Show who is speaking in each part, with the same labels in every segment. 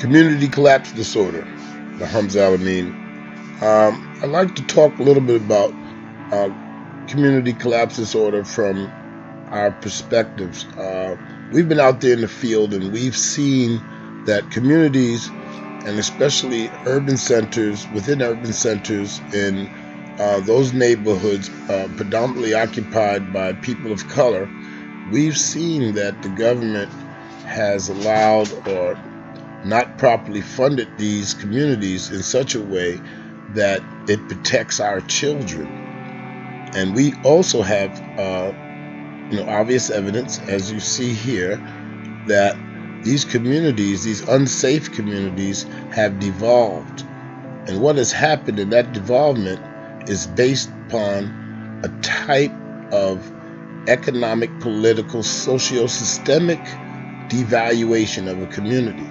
Speaker 1: Community collapse disorder, by Hamzah Alameen. I'd like to talk a little bit about community collapse disorder from our perspectives. We've been out there in the field and we've seen that communities, and especially urban centers, within urban centers in those neighborhoods predominantly occupied by people of color, we've seen that the government has allowed or not properly funded these communities in such a way that it protects our children. And we also have obvious evidence, as you see here, that these communities, these unsafe communities, have devolved. And what has happened in that devolvement is based upon a type of economic, political, socio-systemic devaluation of a community.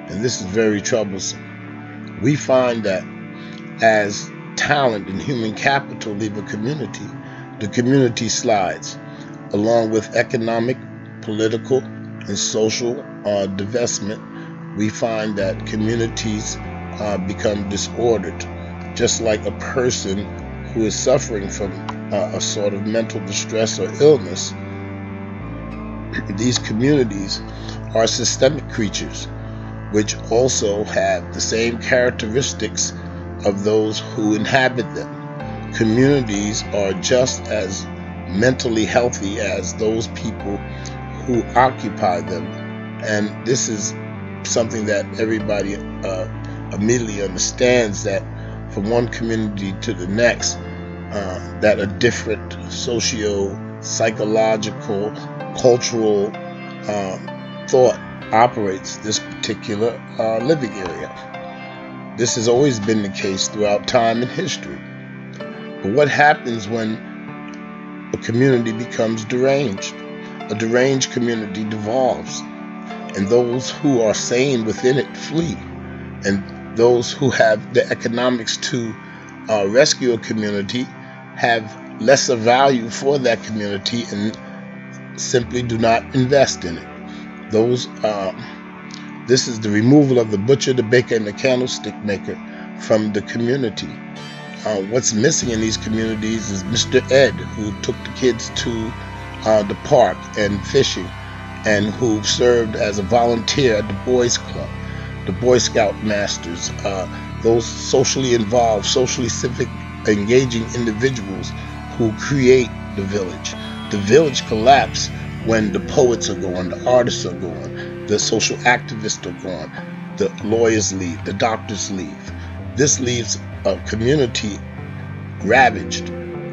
Speaker 1: And this is very troublesome. We find that as talent and human capital leave a community, the community slides, along with economic, political, and social divestment. We find that communities become disordered, just like a person who is suffering from a sort of mental distress or illness. These communities are systemic creatures, which also have the same characteristics of those who inhabit them. Communities are just as mentally healthy as those people who occupy them, and this is something that everybody immediately understands, that from one community to the next, that a different socio-psychological, cultural thought operates this particular living area. This has always been the case throughout time and history. But what happens when a community becomes deranged? A deranged community devolves, and those who are sane within it flee, and those who have the economics to rescue a community have lesser value for that community and simply do not invest in it. This is the removal of the butcher, the baker, and the candlestick maker from the community. What's missing in these communities is Mr. Ed, who took the kids to the park and fishing, and who served as a volunteer at the Boys Club, the Boy Scout Masters, those socially involved, socially civic, engaging individuals who create the village. The village collapses when the poets are gone, the artists are gone, the social activists are gone, the lawyers leave, the doctors leave. This leaves a community ravaged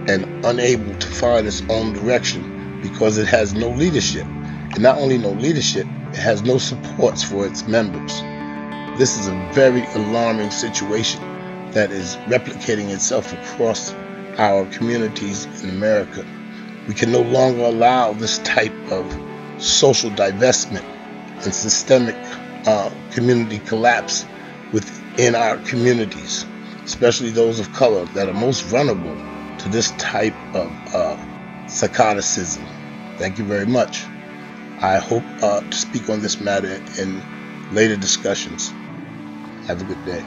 Speaker 1: and unable to find its own direction because it has no leadership. And not only no leadership, it has no supports for its members. This is a very alarming situation that is replicating itself across our communities in America. We can no longer allow this type of social divestment and systemic community collapse within our communities, especially those of color that are most vulnerable to this type of psychoticism. Thank you very much. I hope to speak on this matter in later discussions. Have a good day.